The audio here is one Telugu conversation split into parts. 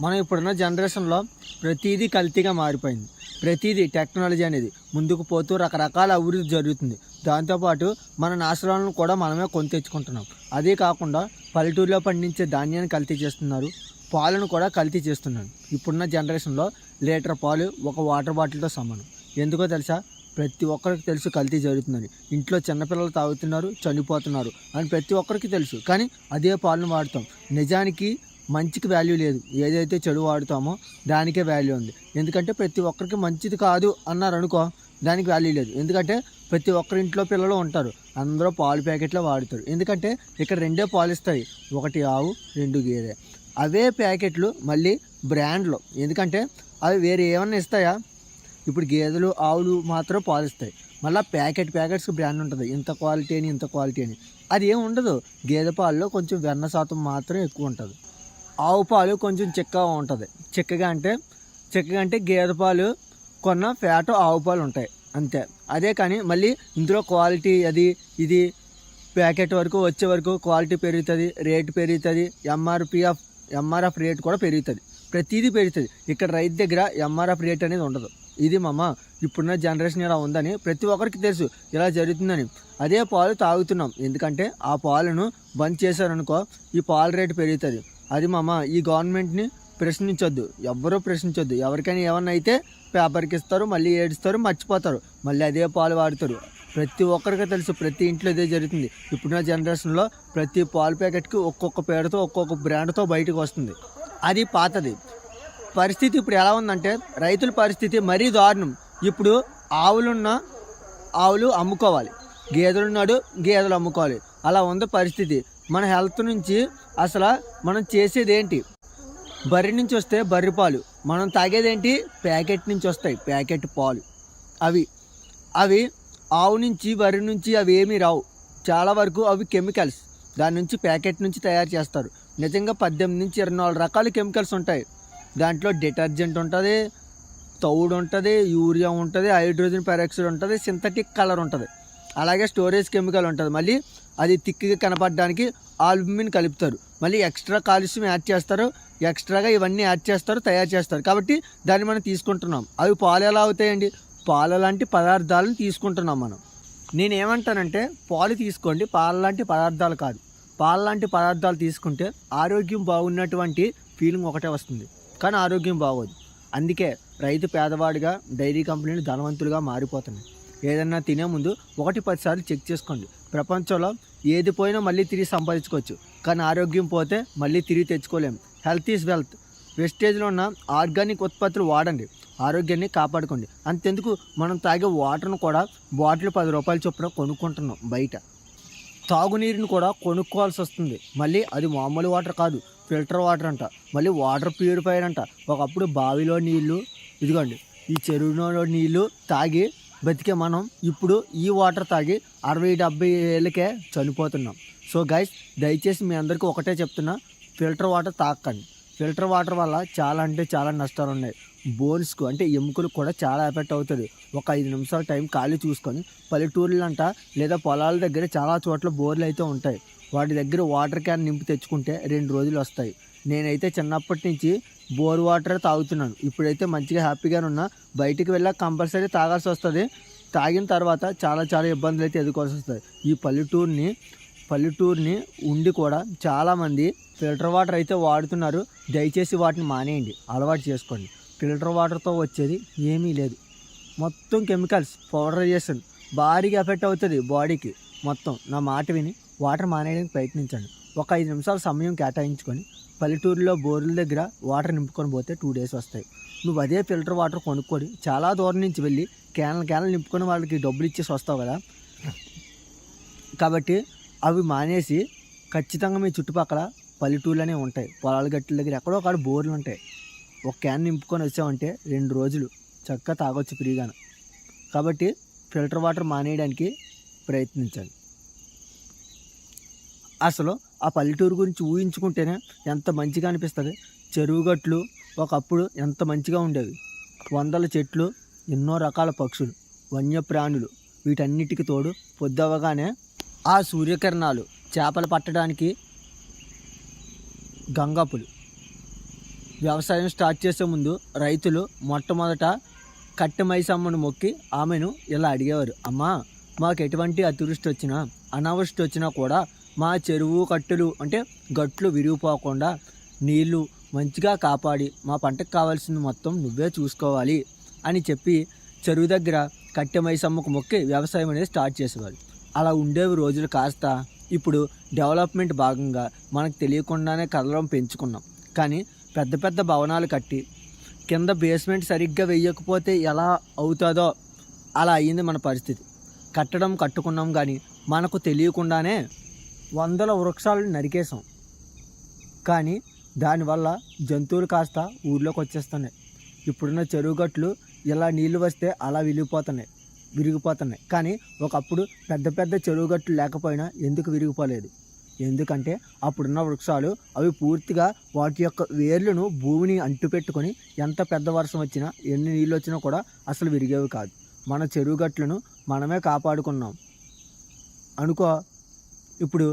మనం ఇప్పుడున్న జనరేషన్లో ప్రతిదీ కల్తీగా మారిపోయింది. ప్రతిదీ టెక్నాలజీ అనేది ముందుకు పోతూ రకరకాల అభివృద్ధి జరుగుతుంది. దాంతోపాటు మన నాశనాలను కూడా మనమే కొని తెచ్చుకుంటున్నాం. అదే కాకుండా పల్లెటూరులో పండించే ధాన్యాన్ని కల్తీ చేస్తున్నారు, పాలను కూడా కల్తీ చేస్తున్నారు. ఇప్పుడున్న జనరేషన్లో లీటర్ పాలు ఒక వాటర్ బాటిల్తో సమానం. ఎందుకో తెలుసా? ప్రతి ఒక్కరికి తెలుసు కల్తీ జరుగుతుందని. ఇంట్లో చిన్నపిల్లలు తాగుతున్నారు, చనిపోతున్నారు అని ప్రతి ఒక్కరికి తెలుసు. కానీ అదే పాలను వాడతాం. నిజానికి మంచికి వాల్యూ లేదు. ఏదైతే చెడు వాడుతామో దానికే వాల్యూ ఉంది. ఎందుకంటే ప్రతి ఒక్కరికి మంచిది కాదు అన్నారు అనుకో, దానికి వాల్యూ లేదు. ఎందుకంటే ప్రతి ఒక్కరి ఇంట్లో పిల్లలు ఉంటారు, అందరూ పాలు ప్యాకెట్లో వాడుతారు. ఎందుకంటే ఇక్కడ రెండే పాలు ఇస్తాయి, ఒకటి ఆవు, రెండు గేదె. అవే ప్యాకెట్లు మళ్ళీ బ్రాండ్లో, ఎందుకంటే అవి వేరే ఏమన్నా ఇస్తాయా? ఇప్పుడు గేదెలు ఆవులు మాత్రం పాలు ఇస్తాయి. మళ్ళీ ప్యాకెట్స్కి బ్రాండ్ ఉంటుంది, ఇంత క్వాలిటీ అని ఇంత క్వాలిటీ అని. అది ఏమి ఉండదు. గేదె పాలలో కొంచెం వెన్న శాతం మాత్రం ఎక్కువ ఉంటుంది. ఆవు పాలు కొంచెం చిక్కగా ఉంటుంది. చిక్కగా అంటే గేదె పాలు కొన్న ఫ్యాట్ ఆవు పాలు ఉంటాయి అంతే. అదే కానీ మళ్ళీ ఇందులో క్వాలిటీ అది ఇది ప్యాకెట్ వరకు వచ్చే వరకు క్వాలిటీ పెరుగుతుంది, రేటు పెరుగుతుంది, ఎంఆర్ఎఫ్ రేట్ కూడా పెరుగుతుంది. ప్రతిదీ పెరుగుతుంది. ఇక్కడ రైతు దగ్గర ఎంఆర్ఎఫ్ రేట్ అనేది ఉండదు. ఇది ఇప్పుడున్న జనరేషన్ ఇలా ఉందని ప్రతి ఒక్కరికి తెలుసు, ఇలా జరుగుతుందని. అదే పాలు తాగుతున్నాం. ఎందుకంటే ఆ పాలను బంద్ చేశారనుకో ఈ పాల రేటు పెరుగుతుంది. అది ఈ గవర్నమెంట్ని ప్రశ్నించొద్దు, ఎవ్వరూ ప్రశ్నించొద్దు. ఎవరికైనా ఏమన్నా అయితే పేపర్కి ఇస్తారు, మళ్ళీ ఏడుస్తారు, మర్చిపోతారు, మళ్ళీ అదే పాలు వాడుతారు. ప్రతి ఒక్కరికి తెలుసు, ప్రతి ఇంట్లో ఇదే జరుగుతుంది. ఇప్పుడున్న జనరేషన్లో ప్రతి పాలు ప్యాకెట్కి ఒక్కొక్క పేరుతో ఒక్కొక్క బ్రాండ్తో బయటకు వస్తుంది. అది పాతది పరిస్థితి. ఇప్పుడు ఎలా ఉందంటే రైతుల పరిస్థితి మరీ దారుణం. ఇప్పుడు ఆవులు అమ్ముకోవాలి, గేదెలు అమ్ముకోవాలి. అలా ఉంది పరిస్థితి. మన హెల్త్ నుంచి అసలు మనం చేసేది ఏంటి? బర్రె నుంచి వస్తే బర్రె పాలు, మనం తాగేదేంటి? ప్యాకెట్ నుంచి వస్తాయి ప్యాకెట్ పాలు. అవి ఆవు నుంచి బర్రె నుంచి అవి ఏమీ రావు. చాలా వరకు అవి కెమికల్స్, దాని నుంచి ప్యాకెట్ నుంచి తయారు చేస్తారు. నిజంగా 18 నుంచి 24 రకాల కెమికల్స్ ఉంటాయి. దాంట్లో డిటర్జెంట్ ఉంటుంది, తౌడు ఉంటుంది, యూరియా ఉంటుంది, హైడ్రోజన్ పెరాక్సైడ్ ఉంటుంది, సింథటిక్ కలర్ ఉంటుంది, అలాగే స్టోరేజ్ కెమికల్ ఉంటుంది. మళ్ళీ అది థిక్గా కనపడడానికి ఆల్బుమిన్ కలుపుతారు. మళ్ళీ ఎక్స్ట్రా కాల్షియం యాడ్ చేస్తారు, ఎక్స్ట్రాగా ఇవన్నీ యాడ్ చేస్తారు, తయారు చేస్తారు. కాబట్టి దాన్ని మనం తీసుకుంటున్నాం. అవి పాలు ఎలా అవుతాయండి? పాలు లాంటి పదార్థాలను తీసుకుంటున్నాం మనం. నేనేమంటానంటే పాలు తీసుకోండి, పాలు లాంటి పదార్థాలు కాదు. పాలు లాంటి పదార్థాలు తీసుకుంటే ఆరోగ్యం బాగున్నటువంటి ఫీలింగ్ ఒకటే వస్తుంది, కానీ ఆరోగ్యం బాగోదు. అందుకే రైతు పేదవాడిగా, డైరీ కంపెనీలు ధనవంతులుగా మారిపోతున్నాయి. ఏదన్నా తినే ముందు 1-10 సార్లు చెక్ చేసుకోండి. ప్రపంచంలో ఏది పోయినా మళ్ళీ తిరిగి సంపాదించుకోవచ్చు, కానీ ఆరోగ్యం పోతే మళ్ళీ తిరిగి తెచ్చుకోలేము. Health is wealth. వెస్టేజ్లో ఉన్న ఆర్గానిక్ ఉత్పత్తులు వాడండి, ఆరోగ్యాన్ని కాపాడుకోండి. అంతెందుకు, మనం తాగే వాటర్ను కూడా బాటిల్ 10 రూపాయల చొప్పున కొనుక్కుంటున్నాం బయట. తాగునీరుని కూడా కొనుక్కోవాల్సి వస్తుంది. మళ్ళీ అది మామూలు వాటర్ కాదు, ఫిల్టర్ వాటర్ అంట, మళ్ళీ వాటర్ ప్యూరిఫైయర్ అంట. ఒకప్పుడు బావిలో నీళ్ళు, ఇదిగోండి ఈ చెరువులో నీళ్ళు తాగి బతికే మనం ఇప్పుడు ఈ వాటర్ తాగి 60-70 ఏళ్ళకే చనిపోతున్నాం. సో గైస్, దయచేసి మీ అందరికీ ఒకటే చెప్తున్నా, ఫిల్టర్ వాటర్ తాకండి. ఫిల్టర్ వాటర్ వల్ల చాలా అంటే చాలా నష్టాలు ఉన్నాయి. బోన్స్కు అంటే ఎముకలకు కూడా చాలా ఎఫెక్ట్ అవుతుంది. ఒక 5 నిమిషాల టైం ఖాళీ చూసుకొని పల్లెటూర్లంట లేదా పొలాల దగ్గర చాలా చోట్ల బోర్లు అయితే ఉంటాయి. వాటి దగ్గర వాటర్ క్యాన్ నింపి తెచ్చుకుంటే 2 రోజులు వస్తాయి. నేనైతే చిన్నప్పటి నుంచి బోర్ వాటర్ తాగుతున్నాను. ఇప్పుడైతే మంచిగా హ్యాపీగానే ఉన్నా. బయటికి వెళ్ళాక కంపల్సరీ తాగాల్సి వస్తుంది. తాగిన తర్వాత చాలా ఇబ్బందులు అయితే ఎదుర్కోవాల్సి వస్తుంది. ఈ పల్లెటూరుని ఉండి కూడా చాలామంది ఫిల్టర్ వాటర్ అయితే వాడుతున్నారు. దయచేసి వాటిని మానేయండి, అలవాటు చేసుకోండి. ఫిల్టర్ వాటర్తో వచ్చేది ఏమీ లేదు, మొత్తం కెమికల్స్, పౌడరైజేషన్ భారీగా ఎఫెక్ట్ అవుతుంది బాడీకి మొత్తం. నా మాట విని వాటర్ మానేయడానికి ప్రయత్నించండి. ఒక 5 నిమిషాల సమయం కేటాయించుకొని పల్లెటూరులో బోర్ల దగ్గర వాటర్ నింపుకొని పోతే 2 డేస్ వస్తాయి. నువ్వు అదే ఫిల్టర్ వాటర్ కొనుక్కొని చాలా దూరం నుంచి వెళ్ళి క్యాన్లు నింపుకొని వాళ్ళకి డబ్బులు ఇచ్చేసి వస్తావు కదా. కాబట్టి అవి మానేసి ఖచ్చితంగా మీ చుట్టుపక్కల పల్లెటూర్లనే ఉంటాయి, పొలాల గట్టుల దగ్గర ఎక్కడో ఒక బోర్లు ఉంటాయి. ఒక క్యాన్ నింపుకొని వచ్చామంటే 2 రోజులు చక్కగా తాగొచ్చు ఫ్రీగాను. కాబట్టి ఫిల్టర్ వాటర్ మానేయడానికి ప్రయత్నించాలి. అసలు ఆ పల్లెటూరు గురించి ఊహించుకుంటేనే ఎంత మంచిగా అనిపిస్తుంది. చెరువు గట్లు ఒకప్పుడు ఎంత మంచిగా ఉండేవి. 100 చెట్లు, ఎన్నో రకాల పక్షులు, వన్యప్రాణులు, వీటన్నిటికి తోడు పొద్దవగానే ఆ సూర్యకిరణాలు చేపలు పట్టడానికి గంగపులు, వ్యవసాయం స్టార్ట్ చేసే ముందు రైతులు మొట్టమొదట కట్టె మైసమ్మను మొక్కి ఆమెను ఇలా అడిగేవారు, అమ్మా మాకు ఎటువంటి అతివృష్టి వచ్చినా అనావృష్టి వచ్చినా కూడా మా చెరువు కట్టులు అంటే గట్లు విరిగిపోకుండా నీళ్లు మంచిగా కాపాడి మా పంటకు కావాల్సింది మొత్తం నువ్వే చూసుకోవాలి అని చెప్పి చెరువు దగ్గర కట్టె మైసమ్మకు మొక్కి వ్యవసాయం అనేది స్టార్ట్ చేసేవారు. అలా ఉండేవి రోజులు కాస్త ఇప్పుడు డెవలప్మెంట్ భాగంగా మనకు తెలియకుండానే కలరం పెంచుకున్నాం. కానీ పెద్ద పెద్ద భవనాలు కట్టి కింద బేస్మెంట్ సరిగ్గా వేయకపోతే ఎలా అవుతుందో అలా అయ్యింది మన పరిస్థితి. కట్టుకున్నాం కానీ మనకు తెలియకుండానే వందల వృక్షాలను నరికేసాం. కానీ దానివల్ల జంతువులు కాస్త ఊర్లోకి వచ్చేస్తున్నాయి. ఇప్పుడున్న చెరువు గట్లు ఇలా నీళ్లు వస్తే అలా విరిగిపోతున్నాయి. కానీ ఒకప్పుడు పెద్ద పెద్ద చెరువు గట్లు లేకపోయినా ఎందుకు విరిగిపోలేదు? ఎందుకంటే అప్పుడున్న వృక్షాలు అవి పూర్తిగా వాటి యొక్క వేర్లను భూమిని అంటుపెట్టుకొని ఎంత పెద్ద వర్షం వచ్చినా ఎన్ని నీళ్ళు వచ్చినా కూడా అసలు విరిగేవి కాదు. మన చెరువు గట్లను మనమే కాపాడుకున్నాం అనుకో. ఇప్పుడు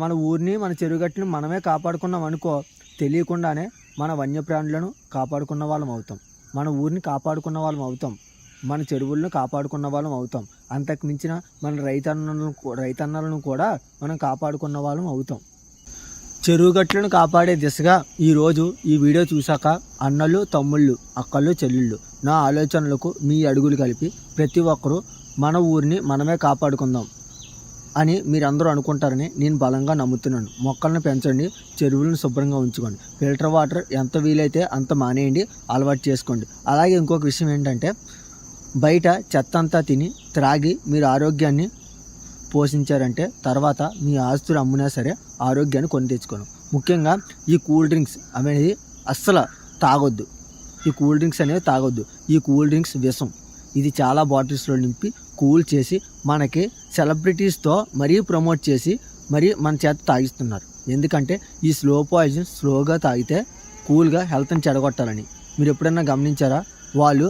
మన ఊరిని మన చెరువు గట్లను మనమే కాపాడుకున్నాం అనుకో, తెలియకుండానే మన వన్యప్రాణులను కాపాడుకున్న వాళ్ళం అవుతాం, మన ఊరిని కాపాడుకున్న వాళ్ళం అవుతాం, మన చెరువులను కాపాడుకున్న వాళ్ళం అవుతాం. అంతకు మించిన మన రైతన్నలను కూడా మనం కాపాడుకున్న వాళ్ళం అవుతాం. చెరువు గట్లను కాపాడే దిశగా ఈరోజు ఈ వీడియో చూశాక అన్నలు, తమ్ముళ్ళు, అక్కలు, చెల్లెళ్ళు నా ఆలోచనలకు మీ అడుగులు కలిపి ప్రతి ఒక్కరూ మన ఊరిని మనమే కాపాడుకుందాం అని మీరందరూ అనుకుంటారని నేను బలంగా నమ్ముతున్నాను. మొక్కలను పెంచండి, చెరువులను శుభ్రంగా ఉంచుకోండి, ఫిల్టర్ వాటర్ ఎంత వీలైతే అంత మానేయండి, అలవాటు చేసుకోండి. అలాగే ఇంకొక విషయం ఏంటంటే, బయట చెత్త అంతా తిని త్రాగి మీరు ఆరోగ్యాన్ని పోషించారంటే తర్వాత మీ ఆస్తులు అమ్మునా సరే ఆరోగ్యాన్ని కొని తెచ్చుకోను. ముఖ్యంగా ఈ కూల్ డ్రింక్స్ అనేది అస్సలు తాగొద్దు. ఈ కూల్ డ్రింక్స్ అనేవి తాగొద్దు. ఈ కూల్ డ్రింక్స్ విషం. ఇది చాలా బాటిల్స్లో నింపి కూల్ చేసి మనకి సెలబ్రిటీస్తో మరీ ప్రమోట్ చేసి మరీ మన చేత తాగిస్తున్నారు. ఎందుకంటే ఈ స్లో పాయిజన్ స్లోగా తాగితే కూల్గా హెల్త్ని చెడగొట్టాలని. మీరు ఎప్పుడైనా గమనించారా? వాళ్ళు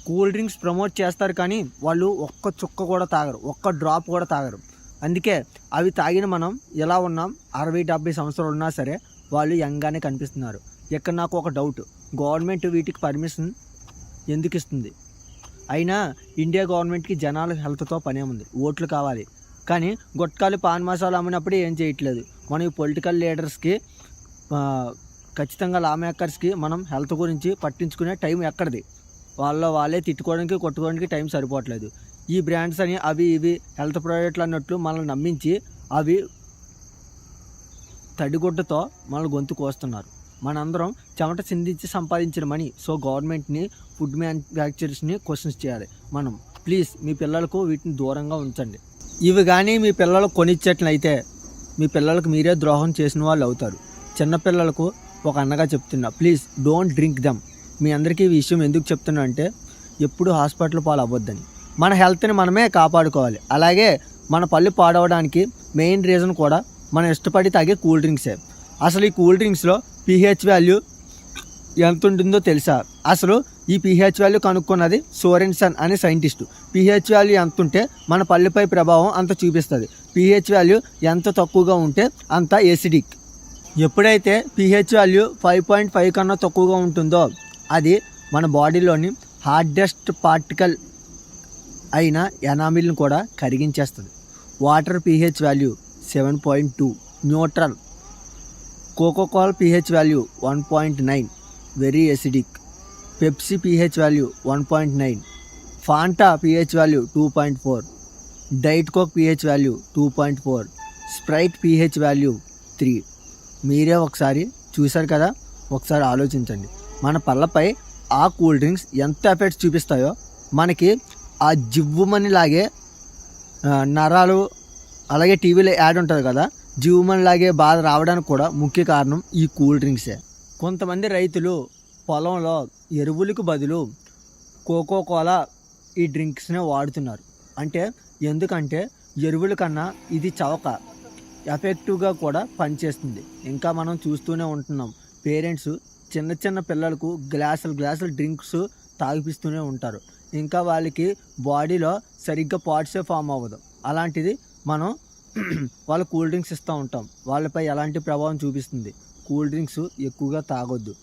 కూల్ డ్రింక్స్ ప్రమోట్ చేస్తారు కానీ వాళ్ళు ఒక్క చుక్క కూడా తాగరు, ఒక్క డ్రాప్ కూడా తాగరు. అందుకే అవి తాగిన మనం ఎలా ఉన్నాం, 60-70 సంవత్సరాలు ఉన్నా సరే వాళ్ళు యంగానే కనిపిస్తున్నారు. ఇక్కడ నాకు ఒక డౌట్, గవర్నమెంట్ వీటికి పర్మిషన్ ఎందుకు ఇస్తుంది? అయినా ఇండియా గవర్నమెంట్కి జనాల హెల్త్తో పనే ఉంది, ఓట్లు కావాలి. కానీ గుట్కాలు, పాన్ మసాలా అమ్మినప్పుడు ఏం చేయట్లేదు. మనం ఈ పొలిటికల్ లీడర్స్కి ఖచ్చితంగా లా మేకర్స్కి మనం హెల్త్ గురించి పట్టించుకునే టైం ఎక్కడిది? వాళ్ళే తిట్టుకోవడానికి, కొట్టుకోవడానికి టైం సరిపోవట్లేదు. ఈ బ్రాండ్స్ అని అవి ఇవి హెల్త్ ప్రోడక్ట్లు అన్నట్లు మనల్ని నమ్మించి అవి తడిగుడ్డతో మనల్ని గొంతు కోస్తున్నారు. మనందరం చెమట చిందించి సంపాదించిన మనీ. సో గవర్నమెంట్ని, ఫుడ్ మ్యానుఫ్యాక్చరర్స్ని క్వశ్చన్స్ చేయాలి మనం. ప్లీజ్ మీ పిల్లలకు వీటిని దూరంగా ఉంచండి. ఇవి కానీ మీ పిల్లలు కొనిచ్చేట్లయితే మీ పిల్లలకు మీరే ద్రోహం చేసిన వాళ్ళు అవుతారు. చిన్నపిల్లలకు ఒక అన్నగా చెప్తున్నా, ప్లీజ్ డోంట్ డ్రింక్ దమ్. మీ అందరికీ ఈ విషయం ఎందుకు చెప్తున్నా అంటే, ఎప్పుడు హాస్పిటల్ పాలు అవ్వద్దని. మన హెల్త్ని మనమే కాపాడుకోవాలి. అలాగే మన పళ్ళు పాడవడానికి మెయిన్ రీజన్ కూడా మనం ఇష్టపడి తాగే కూల్ డ్రింక్సే. అసలు ఈ కూల్ డ్రింక్స్లో pH వాల్యూ ఎంత ఉంటుందో తెలుసా? అసలు ఈ pH వాల్యూ కనుక్కున్నది సోరెన్సన్ అనే సైంటిస్టు. pH వాల్యూ ఎంత ఉంటే మన పళ్ళపై ప్రభావం అంత చూపిస్తుంది. pH వాల్యూ ఎంత తక్కువగా ఉంటే అంత ఎసిడిక్. ఎప్పుడైతే pH వాల్యూ 5.5 కన్నా తక్కువగా ఉంటుందో అది మన బాడీలోని హార్డెస్ట్ పార్టికల్ అయిన ఎనామిల్ని కూడా కరిగించేస్తుంది. Water pH value 7.2, neutral. Coca Cola pH value 1.9, very acidic. Pepsi pH value 1.9, Fanta pH value 2.4, diet Coke pH value 2.4, Sprite pH value 3. మీరే ఒకసారి చూశారు కదా, ఒకసారి ఆలోచించండి. మన పళ్ళపై ఆ కూల్ డ్రింక్స్ ఎంత ఎఫెక్ట్స్ చూపిస్తాయో మనకి ఆ జివ్వుమని లాగే నరాలు, అలాగే టీవీలో యాడ్ ఉంటుంది కదా, జివ్వుమని లాగే బాధ రావడానికి కూడా ముఖ్య కారణం ఈ కూల్ డ్రింక్సే. కొంతమంది రైతులు పొలంలో ఎరువులకు బదులు కోకోకోలా ఈ డ్రింక్స్నే వాడుతున్నారు. ఎందుకంటే ఎరువుల కన్నా ఇది చవక, ఎఫెక్టివ్గా కూడా పనిచేస్తుంది. ఇంకా మనం చూస్తూనే ఉంటున్నాం, పేరెంట్స్ చిన్న చిన్న పిల్లలకు గ్లాసులు డ్రింక్స్ తాగిపిస్తూనే ఉంటారు. ఇంకా వాళ్ళకి బాడీలో సరిగ్గా పార్ట్సే ఫామ్ అవ్వదు. అలాంటిది మనం వాళ్ళ కూల్ డ్రింక్స్ ఇస్తూ ఉంటాం. వాళ్ళపై ఎలాంటి ప్రభావం చూపిస్తుంది? కూల్ డ్రింక్స్ ఎక్కువగా తాగొద్దు.